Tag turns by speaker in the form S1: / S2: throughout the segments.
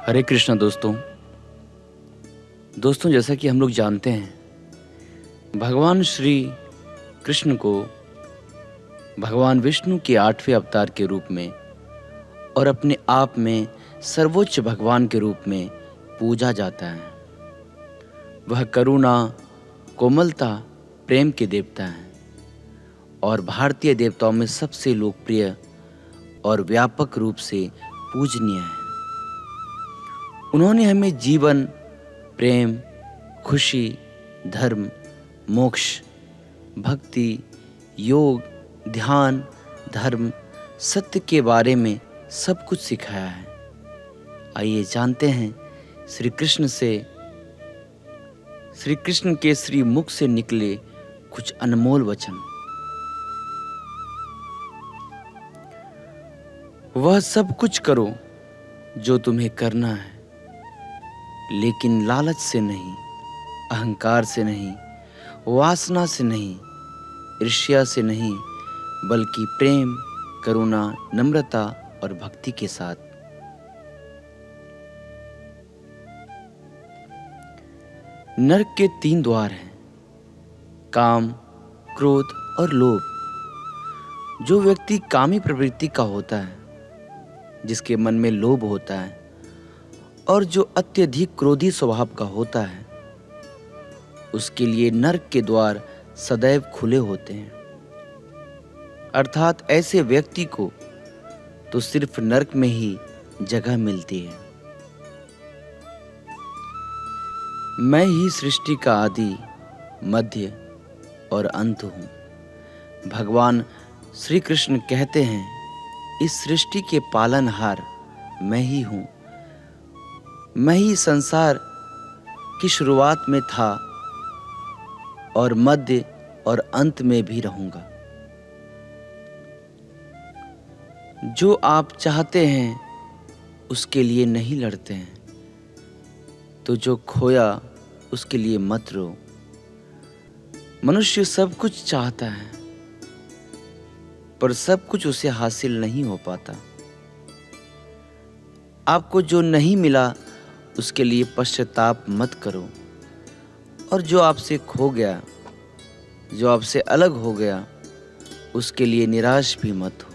S1: हरे कृष्णा दोस्तों जैसा कि हम लोग जानते हैं, भगवान श्री कृष्ण को भगवान विष्णु के 8वें अवतार के रूप में और अपने आप में सर्वोच्च भगवान के रूप में पूजा जाता है। वह करुणा, कोमलता, प्रेम के देवता हैं और भारतीय देवताओं में सबसे लोकप्रिय और व्यापक रूप से पूजनीय हैं। उन्होंने हमें जीवन, प्रेम, खुशी, धर्म, मोक्ष, भक्ति, योग, ध्यान, धर्म, सत्य के बारे में सब कुछ सिखाया है। आइए जानते हैं श्री कृष्ण के श्री मुख से निकले कुछ अनमोल वचन। वह सब कुछ करो जो तुम्हें करना है, लेकिन लालच से नहीं, अहंकार से नहीं, वासना से नहीं, ईर्ष्या से नहीं, बल्कि प्रेम, करुणा, नम्रता और भक्ति के साथ। नरक के 3 द्वार हैं, काम, क्रोध और लोभ। जो व्यक्ति कामी प्रवृत्ति का होता है, जिसके मन में लोभ होता है और जो अत्यधिक क्रोधी स्वभाव का होता है, उसके लिए नरक के द्वार सदैव खुले होते हैं। अर्थात ऐसे व्यक्ति को तो सिर्फ नरक में ही जगह मिलती है। मैं ही सृष्टि का आदि, मध्य और अंत हूँ। भगवान श्री कृष्ण कहते हैं, इस सृष्टि के पालनहार मैं ही हूँ। मैं ही संसार की शुरुआत में था और मध्य और अंत में भी रहूंगा। जो आप चाहते हैं उसके लिए नहीं लड़ते हैं, तो जो खोया उसके लिए मत रो। मनुष्य सब कुछ चाहता है, पर सब कुछ उसे हासिल नहीं हो पाता। आपको जो नहीं मिला उसके लिए पश्चाताप मत करो, और जो आपसे खो गया, जो आपसे अलग हो गया, उसके लिए निराश भी मत हो।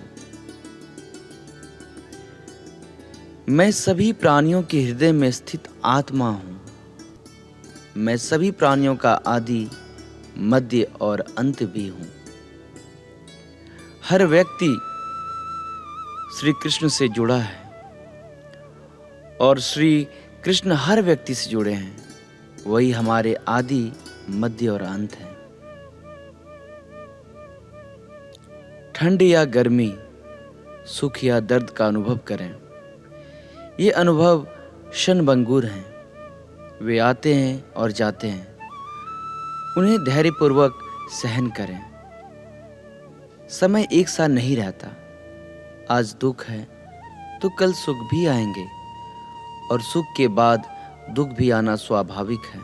S1: मैं सभी प्राणियों के हृदय में स्थित आत्मा हूँ। मैं सभी प्राणियों का आदि, मध्य और अंत भी हूँ। हर व्यक्ति श्री कृष्ण से जुड़ा है और श्री कृष्ण हर व्यक्ति से जुड़े हैं। वही हमारे आदि, मध्य और अंत हैं। ठंड या गर्मी, सुख या दर्द का अनुभव करें। ये अनुभव क्षणभंगुर हैं। वे आते हैं और जाते हैं। उन्हें धैर्यपूर्वक सहन करें। समय एक सा नहीं रहता। आज दुख है तो कल सुख भी आएंगे, और सुख के बाद दुख भी आना स्वाभाविक है।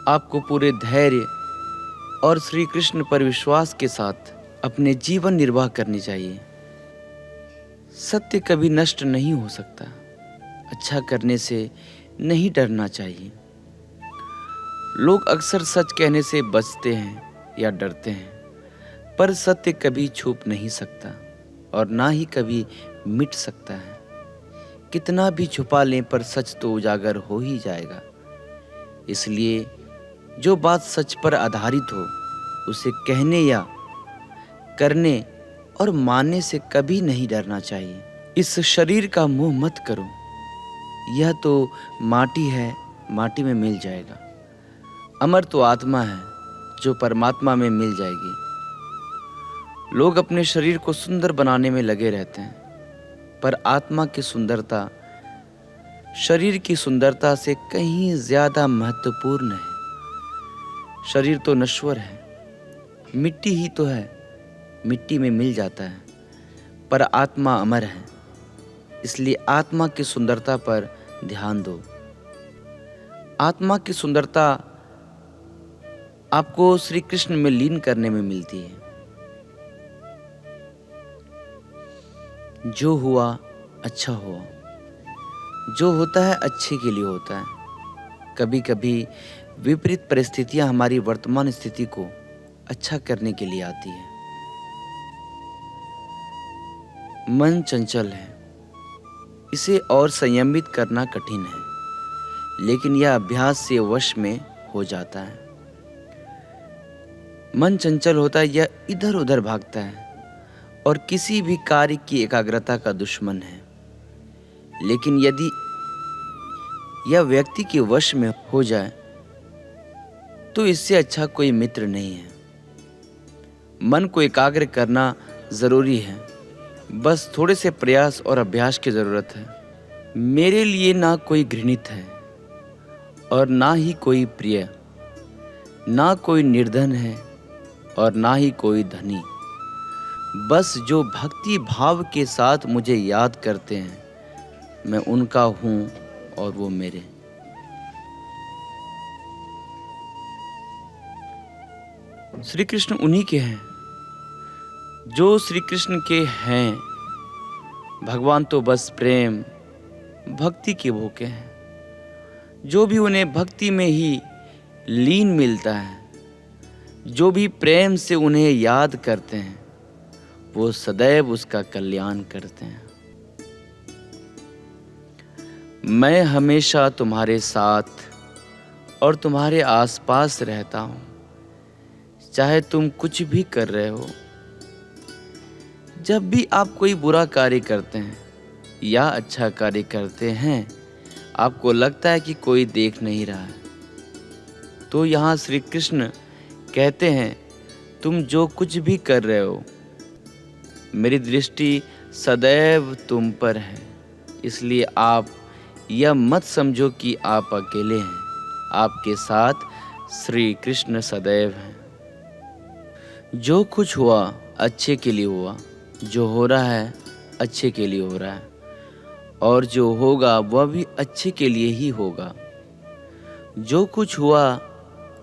S1: आपको पूरे धैर्य और श्री कृष्ण पर विश्वास के साथ अपने जीवन निर्वाह करनी चाहिए। सत्य कभी नष्ट नहीं हो सकता। अच्छा करने से नहीं डरना चाहिए। लोग अक्सर सच कहने से बचते हैं या डरते हैं, पर सत्य कभी छुप नहीं सकता और ना ही कभी मिट सकता है। कितना भी छुपा लें, पर सच तो उजागर हो ही जाएगा। इसलिए जो बात सच पर आधारित हो, उसे कहने या करने और मानने से कभी नहीं डरना चाहिए। इस शरीर का मोह मत करो। यह तो माटी है, माटी में मिल जाएगा। अमर तो आत्मा है, जो परमात्मा में मिल जाएगी। लोग अपने शरीर को सुंदर बनाने में लगे रहते हैं, पर आत्मा की सुंदरता शरीर की सुंदरता से कहीं ज्यादा महत्वपूर्ण है। शरीर तो नश्वर है, मिट्टी ही तो है, मिट्टी में मिल जाता है, पर आत्मा अमर है। इसलिए आत्मा की सुंदरता पर ध्यान दो। आत्मा की सुंदरता आपको श्री कृष्ण में लीन करने में मिलती है। जो हुआ अच्छा हुआ। जो होता है अच्छे के लिए होता है। कभी कभी विपरीत परिस्थितियां हमारी वर्तमान स्थिति को अच्छा करने के लिए आती है। मन चंचल है, इसे और संयमित करना कठिन है, लेकिन यह अभ्यास से वश में हो जाता है। मन चंचल होता है, यह इधर उधर भागता है और किसी भी कार्य की एकाग्रता का दुश्मन है। लेकिन यदि यह व्यक्ति के वश में हो जाए तो इससे अच्छा कोई मित्र नहीं है। मन को एकाग्र करना जरूरी है, बस थोड़े से प्रयास और अभ्यास की जरूरत है। मेरे लिए ना कोई घृणित है और ना ही कोई प्रिय, ना कोई निर्धन है और ना ही कोई धनी। बस जो भक्ति भाव के साथ मुझे याद करते हैं, मैं उनका हूं और वो मेरे। श्री कृष्ण उन्हीं के हैं जो श्री कृष्ण के हैं। भगवान तो बस प्रेम भक्ति के भूखे हैं। जो भी उन्हें भक्ति में ही लीन मिलता है, जो भी प्रेम से उन्हें याद करते हैं, वो सदैव उसका कल्याण करते हैं। मैं हमेशा तुम्हारे साथ और तुम्हारे आसपास रहता हूं, चाहे तुम कुछ भी कर रहे हो। जब भी आप कोई बुरा कार्य करते हैं या अच्छा कार्य करते हैं, आपको लगता है कि कोई देख नहीं रहा है, तो यहाँ श्री कृष्ण कहते हैं, तुम जो कुछ भी कर रहे हो, मेरी दृष्टि सदैव तुम पर है। इसलिए आप यह मत समझो कि आप अकेले हैं, आपके साथ श्री कृष्ण सदैव हैं। जो कुछ हुआ अच्छे के लिए हुआ, जो हो रहा है अच्छे के लिए हो रहा है, और जो होगा वह भी अच्छे के लिए ही होगा। जो कुछ हुआ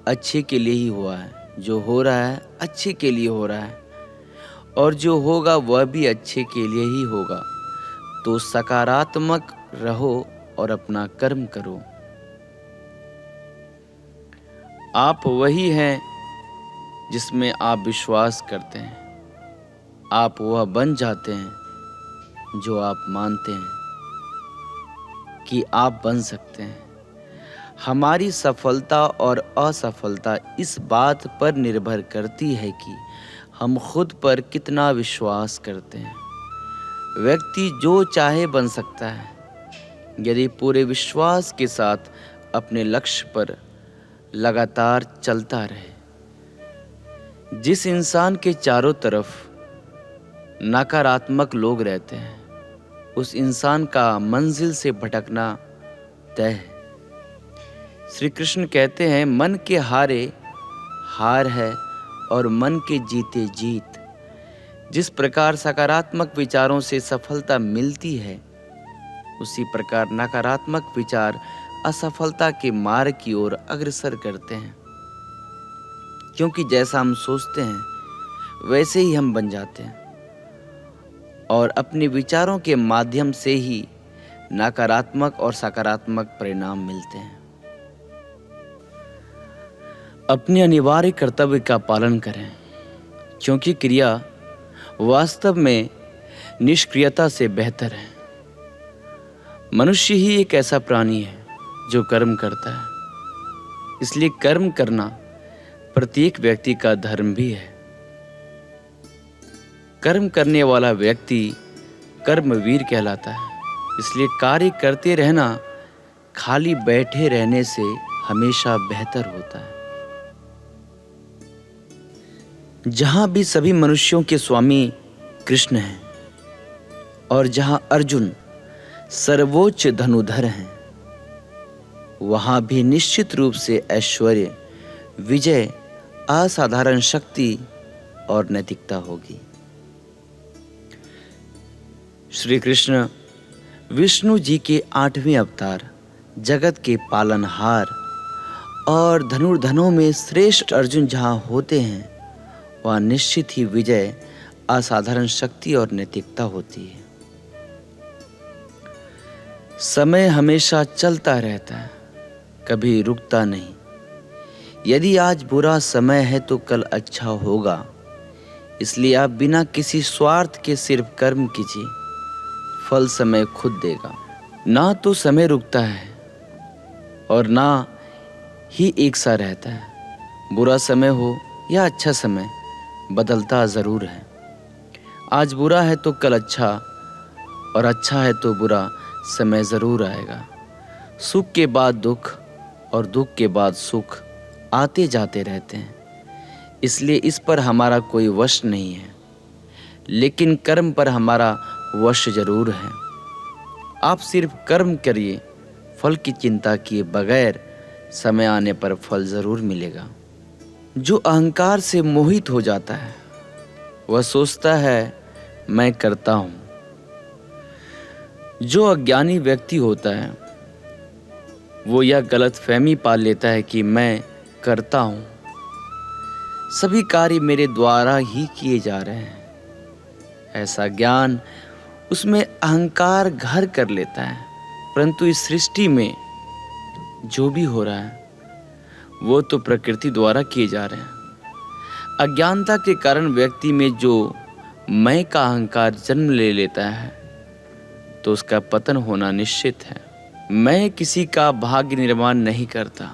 S1: अच्छे के लिए ही हुआ है, जो हो रहा है अच्छे के लिए हो रहा है, और जो होगा वह भी अच्छे के लिए ही होगा। तो सकारात्मक रहो और अपना कर्म करो। आप वही हैं जिसमें आप विश्वास करते हैं। आप वह बन जाते हैं जो आप मानते हैं कि आप बन सकते हैं। हमारी सफलता और असफलता इस बात पर निर्भर करती है कि हम खुद पर कितना विश्वास करते हैं। व्यक्ति जो चाहे बन सकता है, यदि पूरे विश्वास के साथ अपने लक्ष्य पर लगातार चलता रहे। जिस इंसान के चारों तरफ नकारात्मक लोग रहते हैं, उस इंसान का मंजिल से भटकना तय है। श्री कृष्ण कहते हैं, मन के हारे हार है और मन के जीते जीत। जिस प्रकार सकारात्मक विचारों से सफलता मिलती है, उसी प्रकार नकारात्मक विचार असफलता के मार्ग की ओर अग्रसर करते हैं। क्योंकि जैसा हम सोचते हैं वैसे ही हम बन जाते हैं, और अपने विचारों के माध्यम से ही नकारात्मक और सकारात्मक परिणाम मिलते हैं। अपने अनिवार्य कर्तव्य का पालन करें, क्योंकि क्रिया वास्तव में निष्क्रियता से बेहतर है। मनुष्य ही एक ऐसा प्राणी है जो कर्म करता है, इसलिए कर्म करना प्रत्येक व्यक्ति का धर्म भी है। कर्म करने वाला व्यक्ति कर्मवीर कहलाता है। इसलिए कार्य करते रहना खाली बैठे रहने से हमेशा बेहतर होता है। जहां भी सभी मनुष्यों के स्वामी कृष्ण हैं और जहां अर्जुन सर्वोच्च धनुधर हैं, वहां भी निश्चित रूप से ऐश्वर्य, विजय, असाधारण शक्ति और नैतिकता होगी। श्री कृष्ण विष्णु जी के 8वें अवतार, जगत के पालनहार और धनुर्धनों में श्रेष्ठ अर्जुन जहाँ होते हैं, वहाँ निश्चित ही विजय, असाधारण शक्ति और नैतिकता होती है। समय हमेशा चलता रहता है, कभी रुकता नहीं। यदि आज बुरा समय है तो कल अच्छा होगा। इसलिए आप बिना किसी स्वार्थ के सिर्फ कर्म कीजिए, फल समय खुद देगा। ना तो समय रुकता है और ना ही एक सा रहता है। बुरा समय हो या अच्छा समय, बदलता ज़रूर है। आज बुरा है तो कल अच्छा, और अच्छा है तो बुरा समय ज़रूर आएगा। सुख के बाद दुख और दुख के बाद सुख आते जाते रहते हैं। इसलिए इस पर हमारा कोई वश नहीं है, लेकिन कर्म पर हमारा वश जरूर है। आप सिर्फ कर्म करिए, फल की चिंता किए बगैर समय आने पर फल जरूर मिलेगा। जो अहंकार से मोहित हो जाता है वह सोचता है मैं करता हूँ। जो अज्ञानी व्यक्ति होता है वो यह गलतफहमी पाल लेता है कि मैं करता हूँ, सभी कार्य मेरे द्वारा ही किए जा रहे हैं। ऐसा ज्ञान उसमें अहंकार घर कर लेता है। परंतु इस सृष्टि में जो भी हो रहा है वो तो प्रकृति द्वारा किए जा रहे हैं। अज्ञानता के कारण व्यक्ति में जो मैं का अहंकार जन्म ले लेता है तो उसका पतन होना निश्चित है। मैं किसी का भाग्य निर्माण नहीं करता,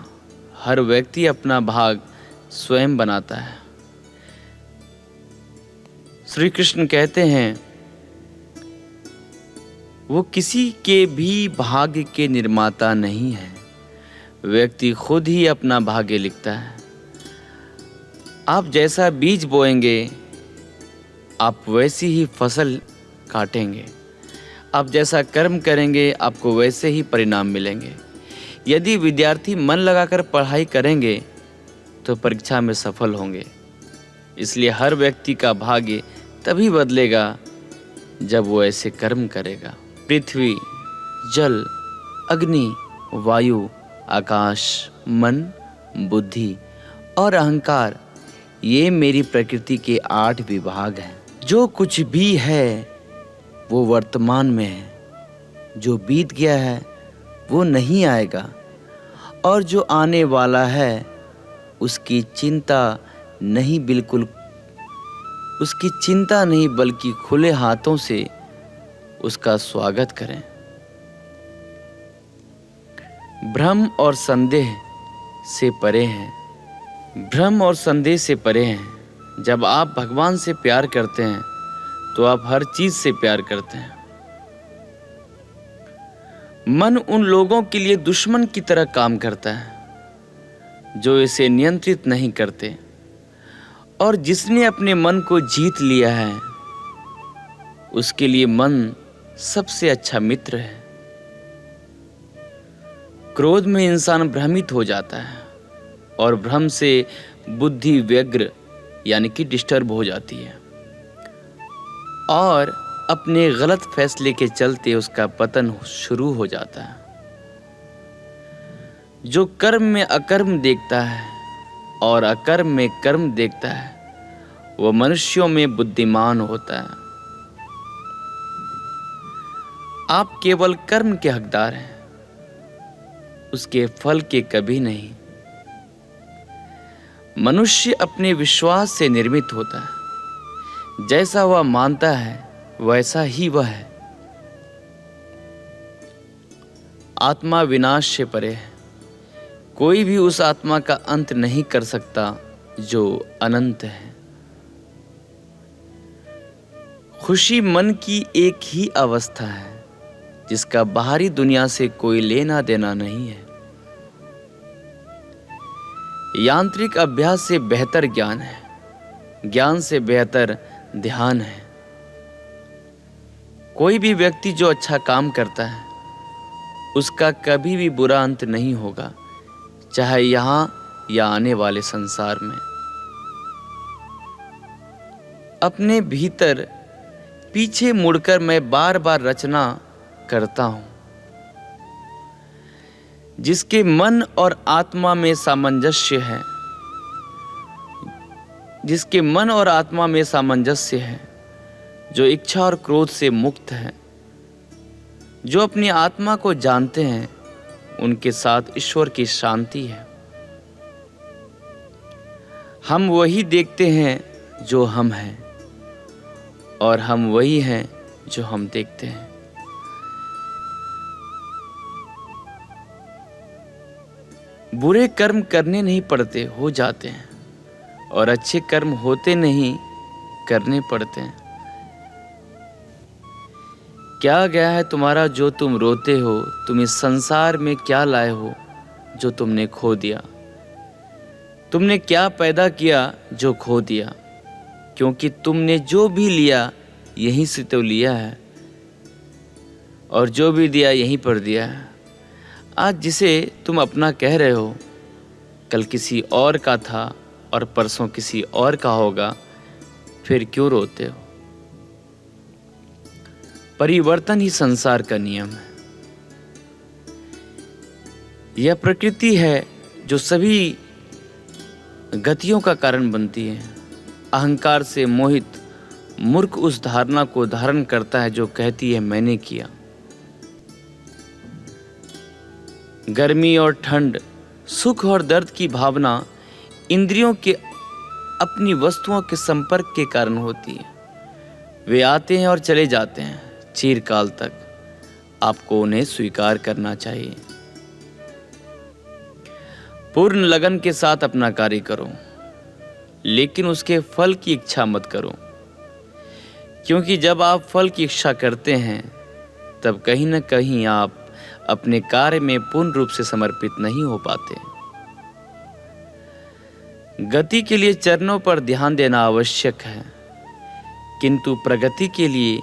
S1: हर व्यक्ति अपना भाग स्वयं बनाता है। श्री कृष्ण कहते हैं वो किसी के भी भाग्य के निर्माता नहीं है, व्यक्ति खुद ही अपना भाग्य लिखता है। आप जैसा बीज बोएंगे आप वैसी ही फसल काटेंगे। आप जैसा कर्म करेंगे आपको वैसे ही परिणाम मिलेंगे। यदि विद्यार्थी मन लगाकर पढ़ाई करेंगे तो परीक्षा में सफल होंगे। इसलिए हर व्यक्ति का भाग्य तभी बदलेगा जब वो ऐसे कर्म करेगा। पृथ्वी, जल, अग्नि, वायु, आकाश, मन, बुद्धि और अहंकार, ये मेरी प्रकृति के 8 विभाग हैं। जो कुछ भी है वो वर्तमान में है, जो बीत गया है वो नहीं आएगा, और जो आने वाला है उसकी चिंता नहीं बल्कि खुले हाथों से उसका स्वागत करें। भ्रम और संदेह से परे हैं। जब आप भगवान से प्यार करते हैं तो आप हर चीज से प्यार करते हैं। मन उन लोगों के लिए दुश्मन की तरह काम करता है जो इसे नियंत्रित नहीं करते, और जिसने अपने मन को जीत लिया है उसके लिए मन सबसे अच्छा मित्र है। क्रोध में इंसान भ्रमित हो जाता है और भ्रम से बुद्धि व्यग्र यानी कि डिस्टर्ब हो जाती है, और अपने गलत फैसले के चलते उसका पतन शुरू हो जाता है। जो कर्म में अकर्म देखता है और अकर्म में कर्म देखता है वह मनुष्यों में बुद्धिमान होता है। आप केवल कर्म के हकदार हैं, उसके फल के कभी नहीं। मनुष्य अपने विश्वास से निर्मित होता है, जैसा वह मानता है वैसा ही वह है। आत्मा विनाश से परे है, कोई भी उस आत्मा का अंत नहीं कर सकता जो अनंत है। खुशी मन की एक ही अवस्था है जिसका बाहरी दुनिया से कोई लेना देना नहीं है। यांत्रिक अभ्यास से बेहतर ज्ञान है, ज्ञान से बेहतर ध्यान है। कोई भी व्यक्ति जो अच्छा काम करता है उसका कभी भी बुरा अंत नहीं होगा, चाहे यहाँ या आने वाले संसार में। अपने भीतर पीछे मुड़कर मैं बार बार रचना करता हूं। जिसके मन और आत्मा में सामंजस्य है, जो इच्छा और क्रोध से मुक्त है, जो अपनी आत्मा को जानते हैं उनके साथ ईश्वर की शांति है। हम वही देखते हैं जो हम हैं और हम वही हैं जो हम देखते हैं। बुरे कर्म करने नहीं पड़ते, हो जाते हैं, और अच्छे कर्म होते नहीं, करने पड़ते हैं। क्या गया है तुम्हारा जो तुम रोते हो? तुम इस संसार में क्या लाए हो जो तुमने खो दिया? तुमने क्या पैदा किया जो खो दिया? क्योंकि तुमने जो भी लिया यहीं से तो लिया है, और जो भी दिया यहीं पर दिया है। आज जिसे तुम अपना कह रहे हो कल किसी और का था और परसों किसी और का होगा, फिर क्यों रोते हो? परिवर्तन ही संसार का नियम है। यह प्रकृति है जो सभी गतियों का कारण बनती है। अहंकार से मोहित मूर्ख उस धारणा को धारण करता है जो कहती है मैंने किया। गर्मी और ठंड, सुख और दर्द की भावना इंद्रियों के अपनी वस्तुओं के संपर्क के कारण होती है। वे आते हैं और चले जाते हैं चिरकाल तक। आपको उन्हें स्वीकार करना चाहिए। पूर्ण लगन के साथ अपना कार्य करो, लेकिन उसके फल की इच्छा मत करो, क्योंकि जब आप फल की इच्छा करते हैं तब कहीं न कहीं आप अपने कार्य में पूर्ण रूप से समर्पित नहीं हो पाते। गति के लिए चरणों पर ध्यान देना आवश्यक है, किंतु प्रगति के लिए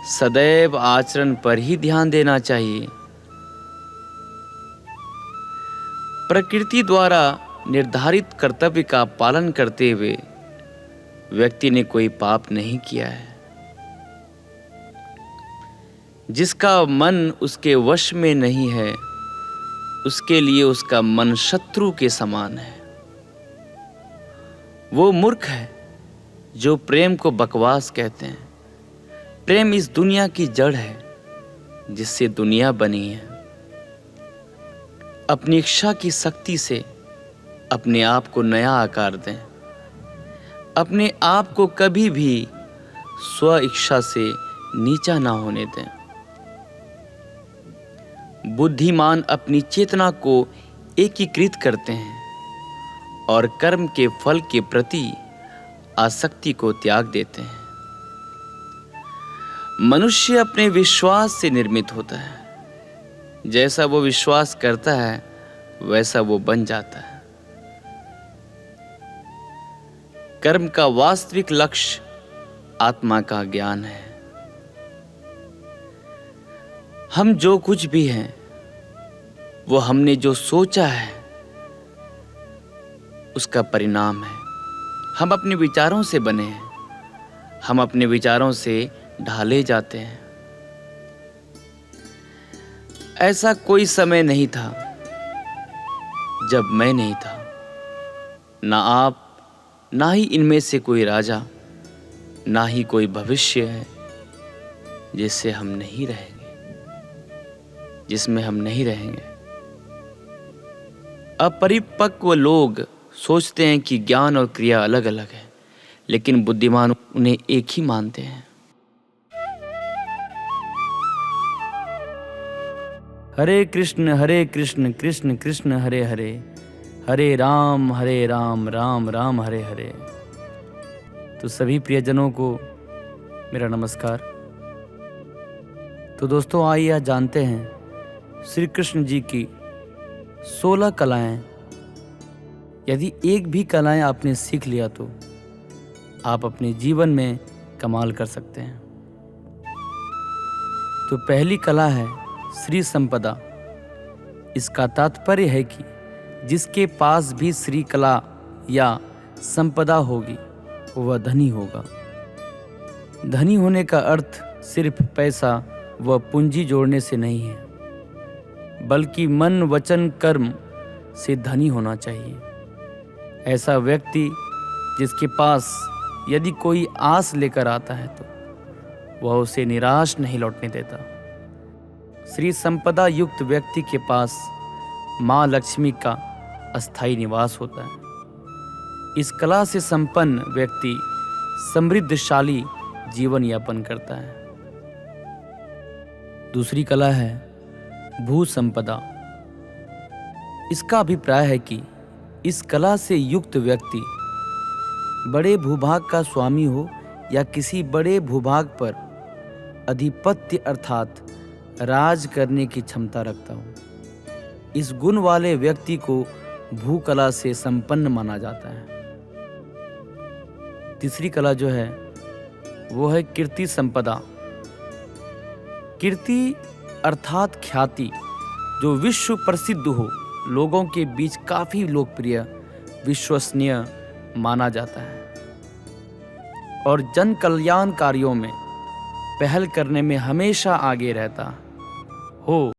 S1: सदैव आचरण पर ही ध्यान देना चाहिए। प्रकृति द्वारा निर्धारित कर्तव्य का पालन करते हुए व्यक्ति ने कोई पाप नहीं किया है। जिसका मन उसके वश में नहीं है, उसके लिए उसका मन शत्रु के समान है। वो मूर्ख है जो प्रेम को बकवास कहते हैं। प्रेम इस दुनिया की जड़ है जिससे दुनिया बनी है। अपनी इच्छा की शक्ति से अपने आप को नया आकार दें। अपने आप को कभी भी स्व इच्छा से नीचा ना होने दें। बुद्धिमान अपनी चेतना को एकीकृत करते हैं और कर्म के फल के प्रति आसक्ति को त्याग देते हैं। मनुष्य अपने विश्वास से निर्मित होता है। जैसा वो विश्वास करता है वैसा वो बन जाता है। कर्म का वास्तविक लक्ष्य आत्मा का ज्ञान है। हम जो कुछ भी हैं वो हमने जो सोचा है उसका परिणाम है। हम अपने विचारों से बने हैं। हम अपने विचारों से ढाले जाते हैं। ऐसा कोई समय नहीं था जब मैं नहीं था। ना आप, ना ही इनमें से कोई राजा, ना ही कोई भविष्य है जिससे हम नहीं रहेंगे, जिसमें हम नहीं रहेंगे। अपरिपक्व लोग सोचते हैं कि ज्ञान और क्रिया अलग अलग है, लेकिन बुद्धिमान उन्हें एक ही मानते हैं। हरे कृष्ण कृष्ण कृष्ण हरे हरे, हरे राम राम राम हरे हरे। तो सभी प्रियजनों को मेरा नमस्कार। तो दोस्तों आइए आज जानते हैं श्री कृष्ण जी की 16 कलाएं। यदि एक भी कलाएं आपने सीख लिया तो आप अपने जीवन में कमाल कर सकते हैं। तो पहली कला है श्री संपदा। इसका तात्पर्य है कि जिसके पास भी श्री कला या संपदा होगी वह धनी होगा। धनी होने का अर्थ सिर्फ पैसा व पूंजी जोड़ने से नहीं है, बल्कि मन वचन कर्म से धनी होना चाहिए। ऐसा व्यक्ति जिसके पास यदि कोई आस लेकर आता है तो वह उसे निराश नहीं लौटने देता। श्री संपदा युक्त व्यक्ति के पास माँ लक्ष्मी का अस्थायी निवास होता है। इस कला से संपन्न व्यक्ति समृद्धशाली जीवन यापन करता है। दूसरी कला है भू संपदा। इसका अभिप्राय है कि इस कला से युक्त व्यक्ति बड़े भूभाग का स्वामी हो या किसी बड़े भूभाग पर अधिपत्य अर्थात राज करने की क्षमता रखता हो। इस गुण वाले व्यक्ति को भू कला से संपन्न माना जाता है। तीसरी कला जो है वो है कीर्ति संपदा। कीर्ति अर्थात ख्याति जो विश्व प्रसिद्ध हो, लोगों के बीच काफी लोकप्रिय, विश्वसनीय माना जाता है और जन कल्याण कार्यों में पहल करने में हमेशा आगे रहता हो।